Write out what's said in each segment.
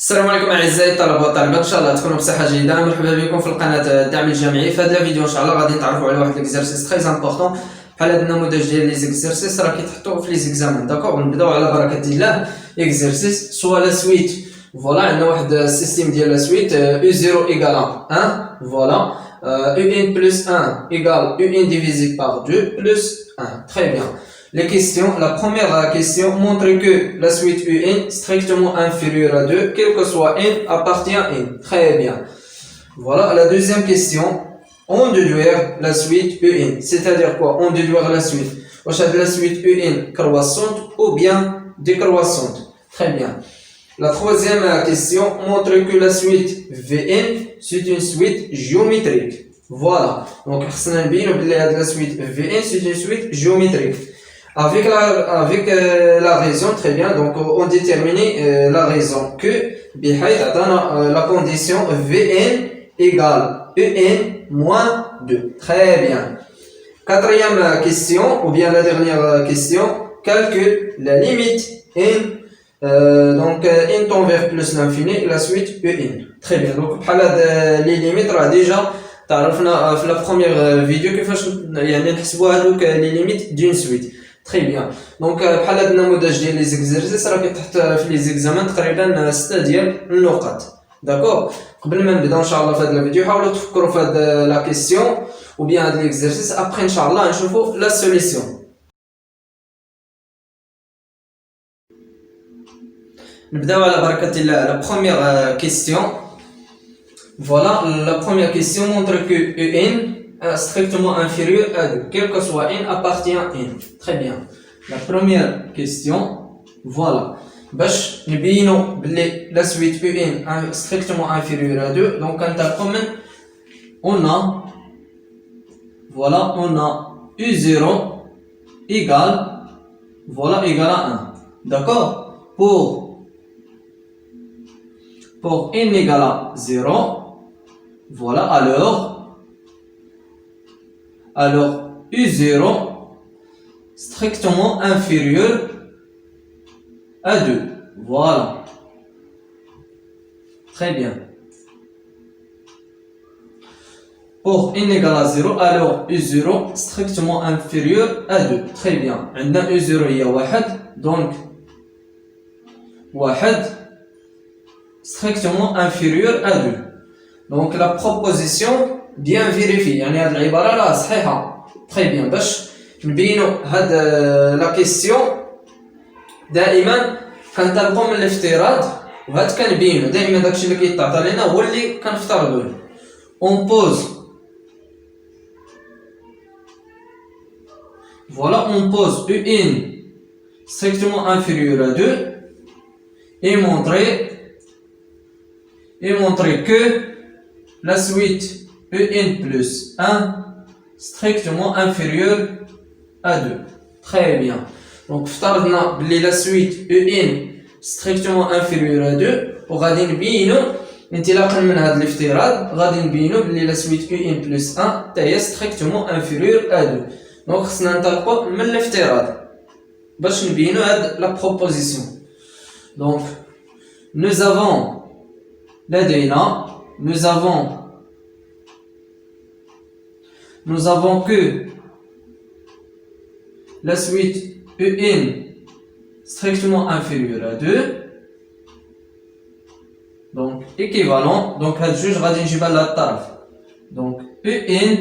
السلام عليكم اعزائي الطلبه والطالبات، ان شاء الله تكونوا بصحه جيده. مرحبا بكم في القناه الدعم الجامعي. في هذا الفيديو ان شاء الله غادي نتعرفوا على واحد ليكزارسيس تري امبورطون بحال هذا النموذج ديال لي زيكزارسيس راه كيتحطوا في لي زيكزامان. داكوغ، نبداو على بركه الله. اكزارسيس سوا لا سويت، فوالا عندنا واحد السيستيم ديال لا سويت u0 ايكال 1 فوالا un plus 1 égale un divisé par 2 plus 1. Très bien. Les questions. La première question montre que la suite un strictement inférieure à 2, quel que soit n, appartient à n. Très bien. Voilà. La deuxième question. On déduire la suite un. C'est-à-dire quoi? On déduire la suite. La suite un croissante ou bien décroissante. Très bien. La troisième question montre que la suite Vn c'est une suite géométrique. Voilà. Donc, la suite Vn c'est une suite géométrique. Avec la raison, très bien. Donc, on détermine la raison que la condition Vn égale En moins 2. Très bien. Quatrième question, ou bien la dernière question, calcule la limite N. Donc n tend vers plus l'infini, la suite un. Très bien. Donc بحال هاد لي ليميت راه ديجا تعرفنا في لا بروميير فيديو كيفاش يعني نحسبوا هادوك لي ليميت دون سويت. تري بيان. دونك بحال هاد النموذج ديال لي زيكزارسيس راه كيتحط في لي زيكزامان تقريبا 6 ديال النقط. داكوغ، قبل ما نبداو ان شاء الله في هاد الفيديو حاولوا تفكروا في هاد لا كيسيون ou bien هاد ليكزارسيس، ابري ان شاء الله نشوفوا لا سوليسيون. نبداو على بركة الله. La première question. Voilà, la première question montre que n est strictement inférieur à 2. Quel que soit n appartient à n. Très bien. La première question. Voilà. باش نبينو بلي la suite un est strictement inférieur à 2. Donc on a voilà, on a u0 égale voilà égale à 1. D'accord? Pour n égale à 0, voilà, alors u0 strictement inférieur à 2. Voilà. Très bien. Pour n égale à 0, alors u0 strictement inférieur à 2. Très bien. عندنا u0 هي 1, donc 1 strictement inférieur à 2. Donc la proposition bien vérifiée. يعني هذه العبارة راه صحيحة. Très bien. باش نبينو هاد la question دائما كنطلقو من الافتراض وهاد كنبينو دائما داكشي اللي كيتعطى لنا هو اللي كنفترضوه. On pose voilà, on pose un strictement inférieur à 2 et montrer que la suite un plus 1 strictement inférieur à 2. Très bien. Donc افترضنا بلي la suite un strictement inférieur à 2 وغادي نبينو انطلاقا من هذا الافتراض غادي نبينو بلي la suite un plus 1 حتى هي strictement inférieur à 2. دونك خصنا ننطلقوا من الافتراض باش نبينو هاد la proposition. Donc nous avons لدينا nous avons que la suite un strictement inférieur à 2. Donc équivalent. Donc هاد جوج غادي نجيبها لهاد الطرف. Donc un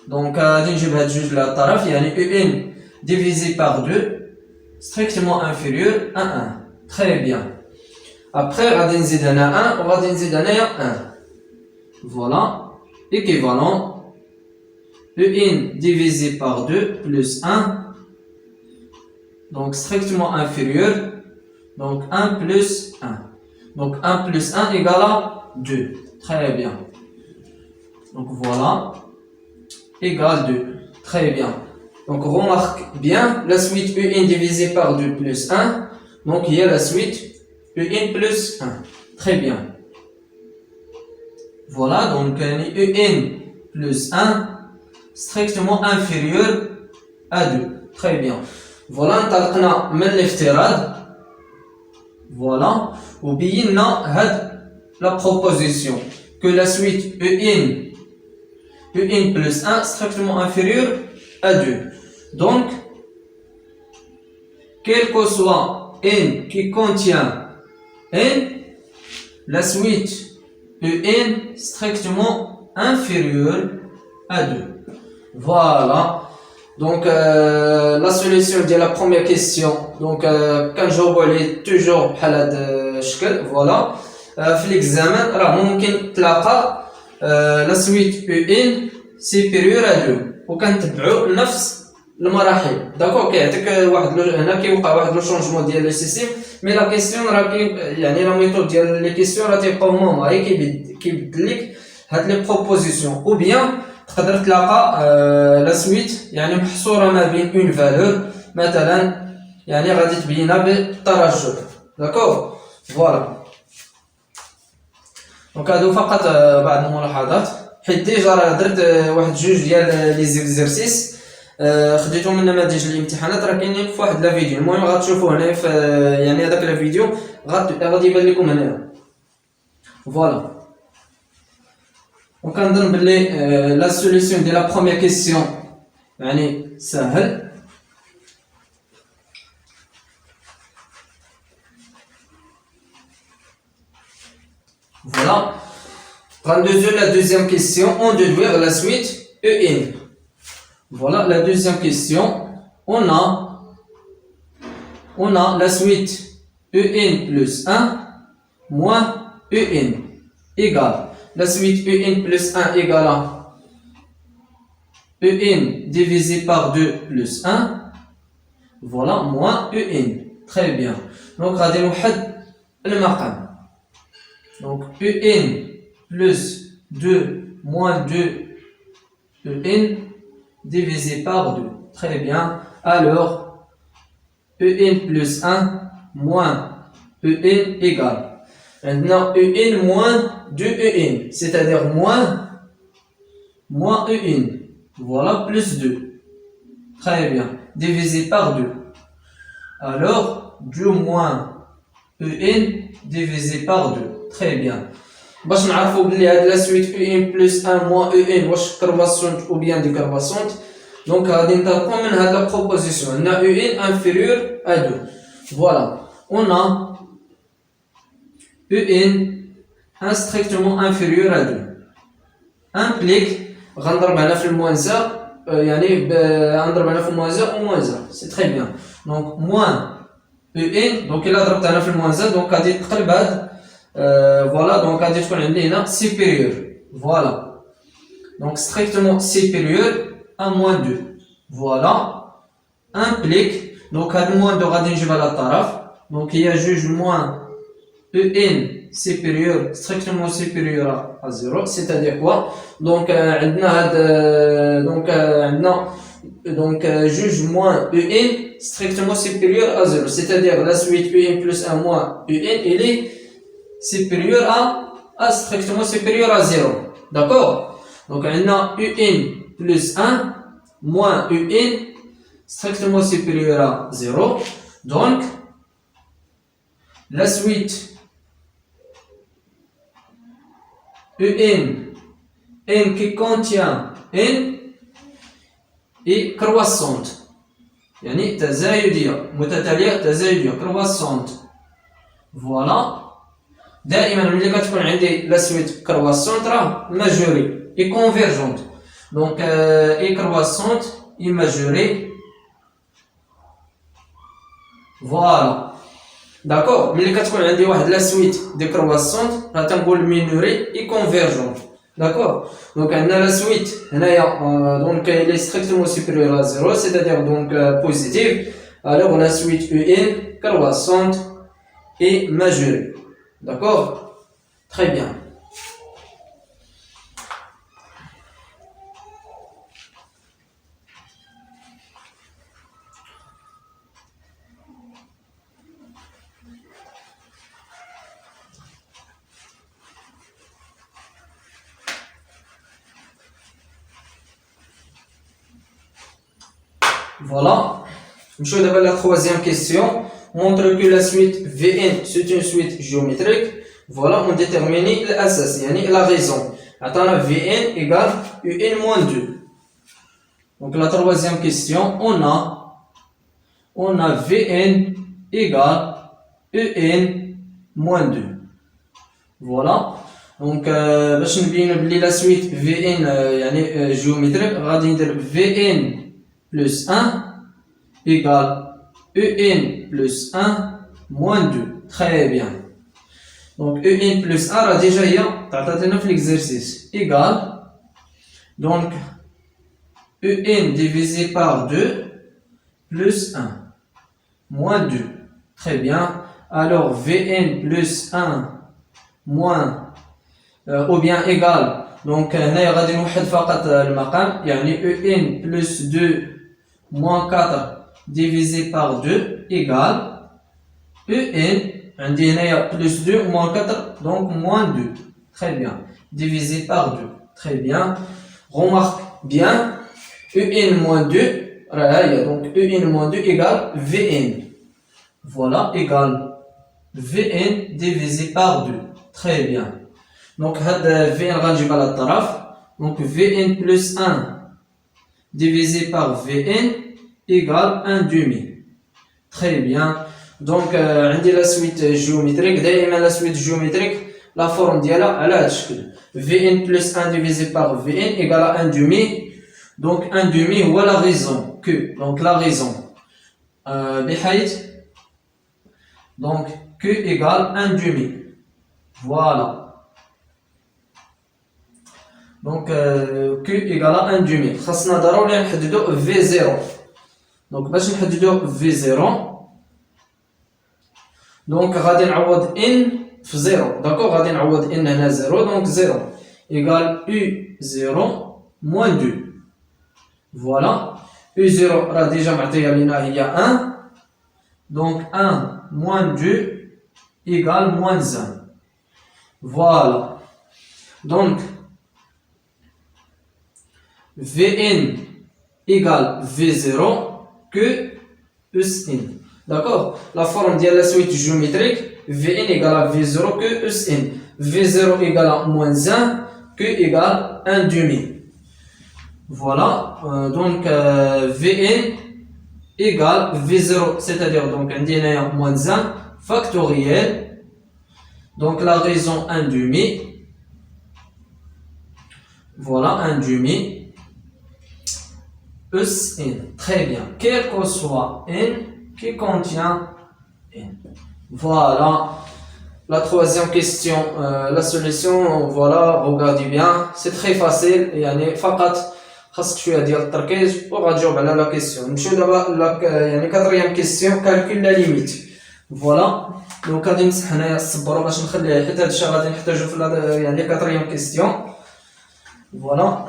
donc غادي نجيب هاد جوج لهاد الطرف يعني un divisé par 2 strictement inférieur à 1. Très bien. Après غادي نزيد هنا 1 وغادي نزيد هنايا 1. Voilà, équivalent un divisé par 2 plus 1, donc strictement inférieur, donc 1 plus 1. Donc 1 plus 1 égale à 2. Très bien. Donc voilà, égale 2. Très bien. Donc remarque bien, la suite un divisé par 2 plus 1, donc il y a la suite un plus 1. Très bien. Voilà, donc un plus 1 strictement inférieur à 2. Très bien. Voilà, انطلقنا من الافتراض Voilà. وبينا هاد la proposition que la suite EN plus 1 strictement inférieur à 2. Donc, quel que soit N qui contient N, la suite EN strictement inférieure à 2. Voilà. Donc, la solution de la première question. Donc, quand je vois toujours بحال شكل voilà. في l'examen راه ممكن تلاقى la suite UN supérieure à 2 وكنتبعوا نفس المراحل. داكور كيعطيك واحد هنا كيوقع واحد لو شونجمون ديال لو سيستيم مي لا كيسيون راه يعني لا ميثود ديال لي كيسيون راه تيبقاو هما غير كيبدل لك هاد لي بروبوزيسيون او بيان تقدر تلاقى لا سويت يعني محصوره ما بين اون فالور مثلا يعني غادي تبينها بالترجح. داكور فوالا. دونك هادو فقط بعض الملاحظات حيت ديجا راه درت واحد جوج ديال لي زيكزيرسيس خديتهم من نماذج الامتحانات راه كاينين في واحد لا فيديو. المهم غتشوفوا هنا في يعني هذاك لا فيديو غادي يبان لكم هنا فوالا. وكنظن بلي لا سوليسيون ديال لا بروميير كيسيون يعني ساهل. Voilà. Rendez-vous la deuxième question. On déduire la suite EN. Voilà la deuxième question. On a la suite EN plus 1 moins EN égale. La suite EN plus 1 égale à EN divisé par 2 plus 1. Voilà moins EN. Très bien. Donc, on va le maqam. Donc, EN plus 2 moins 2 EN divisé par 2. Très bien. Alors, EN plus 1 moins EN égale. Maintenant, EN moins 2 EN, c'est-à-dire moins EN. Voilà, plus 2. Très bien. Divisé par 2. Alors, 2 moins EN divisé par 2. Très bien. باش نعرفوا بلي هاد لا سويت ان بلس 1 موان ان واش كرواسونت او بيان ديكرواسونت. دونك غادي نطلقوا من هاد لا بروبوزيسيون عندنا ان انفيريور ا 2. فوالا اون ان strictement inférieur à 2 implique غنضرب هنا في الموانزه يعني غنضرب هنا في الموانزه او موانزه سي تري بيان. دونك موان ان دونك الا ضربت هنا في الموانزه دونك غادي تقلب هاد voilà, donc غادي تكون عندي هنا supérieur. Voilà. Donc strictement supérieur à moins 2. Voilà. Implique. Donc هاد moins 2 غادي نجيبها على الطرف. Donc il y a juge moins EN supérieur strictement supérieur à 0. C'est-à-dire quoi? Donc عندنا هاد donc عندنا donc juge moins EN strictement supérieur à 0. C'est-à-dire la suite EN plus 1 moins EN il est supérieur à strictement supérieur à 0. D'accord? Donc, on a UN plus 1 moins UN strictement supérieur à 0. Donc, la suite UN, N qui contient N est croissante. يعني تزايدية متتالية تزايدية croissante. Voilà. دائما ملي كتكون عندي لا سويت كرواسونت راه ماجوري اي كونفيرجونت. دونك اي كرواسونت اي ماجوري. فوالا داكور. ملي كتكون عندي واحد لا سويت دي كرواسونت راه تنقول مينوري اي كونفيرجونت. داكور. دونك عندنا لا سويت هنايا دونك لي ستريكتومون سوبيريور ا 0 c'est-à-dire donc positive. alors la suite UN croissante et majorée. D'accord? Très bien. Voilà. Je vais d'abord la troisième question. montre que la suite Vn c'est une suite géométrique. Voilà, on détermine l'asas, la raison. Attends, Vn égale Un moins 2. Donc la troisième question, on a Vn égale En moins 2. Voilà. Donc باش نبينو بلي la suite Vn géométrique غادي ندير Vn plus 1 égale En plus 1 moins 2. Très bien. Donc En plus 1 a déjà تعطاتنا في l'exercice égale donc En divisé par 2 plus 1 moins 2. Très bien. Alors Vn plus 1 moins ou bien égal. Donc هنايا غادي نوحد فقط المقام يعني En plus 2 moins 4 divisé par 2 égale En عندي هنايا plus 2 moins 4 donc moins 2. Très bien. Divisé par 2. Très bien. Remarque bien En moins 2 donc En moins 2 égale Vn. Voilà égale Vn divisé par 2. Très bien. Donc Vn غنجيب على الطرف. Donc Vn plus 1 divisé par Vn égale 1 demi. Très bien. Donc عندي la suite géométrique. دائما la suite géométrique la forme ديالها على هذا الشكل. Vn plus 1 divisé par Vn égale à 1 demi. Donc 1 demi هو la raison que. Donc la raison بحيث donc Q égale 1 demi. Voilà. Donc Q égale à 1 demi. خاصنا ضروري نحددو V0. Donc باش نحددو V0 donc غادي نعوض N في 0. داكوغ غادي نعوض N هنا 0 donc 0 égale U0 moins 2. Voilà. U0 راه ديجا معطيه لينا هي 1 donc 1 moins 2 égale moins 1. Voilà. Donc Vn égale V0 que Us-N. D'accord? La forme de la suite géométrique Vn égale à V0 que Us-N. V0 égale à moins 1 que égale 1 demi. Voilà. Donc Vn égale V0, c'est-à-dire donc un dénominateur moins 1 factoriel. Donc la raison 1 demi. Voilà, 1 demi. Us-N. Très bien. Quel que soit N qui contient N. Voilà. La troisième question, la solution, voilà, regardez bien. C'est très facile. يعني فقط خاصك شوية ديال التركيز وغتجاوب على لا كيسيون. نمشيو دابا يعني كاتريام كيسيون كالكول لا ليميت. فوالا. دونك غادي نمسح هنايا الصبورة باش نخليه حيت هاد الشيء غادي نحتاجو في يعني كاتريام كيسيون. فوالا.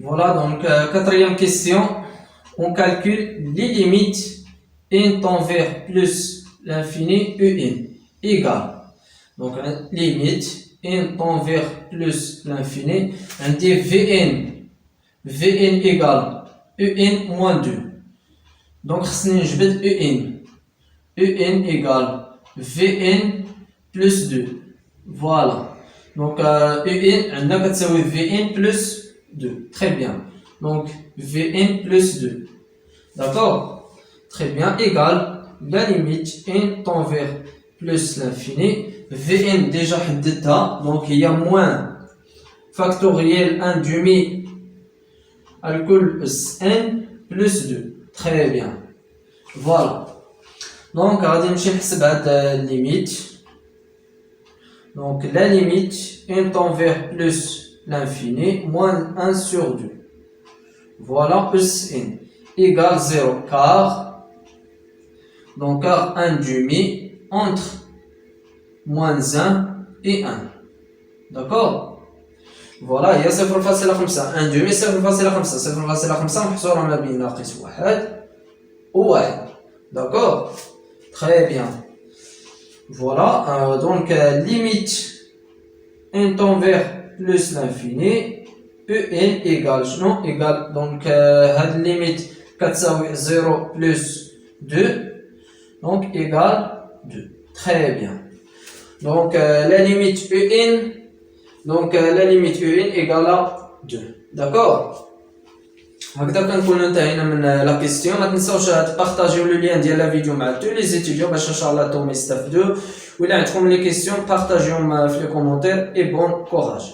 Voilà, donc quatrième question, on calcule les limites n tend vers plus l'infini un égale. Donc limite n tend vers plus l'infini, on dit Vn égale un moins 2. Donc خصني نجبد un égale Vn plus 2. Voilà. Donc un عندنا كتساوي Vn plus 2. Très bien. Donc Vn plus 2. D'accord? Très bien. Égale la limite n tend vers plus l'infini. Vn déjà حددتها. Donc il y a moins factoriel 1 demi الكل n plus 2. Très bien. Voilà. Donc غادي نمشي نحسب هاد limite. Donc la limite n tend vers plus l'infini moins 1 sur 2. Voilà, plus n égale 0 car, donc car 1 demi entre moins 1 et 1. D'accord. Voilà, هي 0.5 1 demi 0.5 0.5 محصورة ما بين ناقص 1 و 1. D'accord. Très bien. Voilà, donc limite n tend vers plus l'infini, un égale, non égale, donc limite 0 plus 2, donc égale 2. Très bien. Donc la limite un, donc la limite un égale à 2. D'accord. هكذا كنكونوا انتهينا من لا كيستيون. ما تنساوش تبارطاجيو لو لين ديال لا فيديو مع تو لي ستوديون باش ان شاء الله توم يستافدوا. ولا عندكم لي كيستيون بارطاجيوهم في لي كومونتير. اي بون كوراج.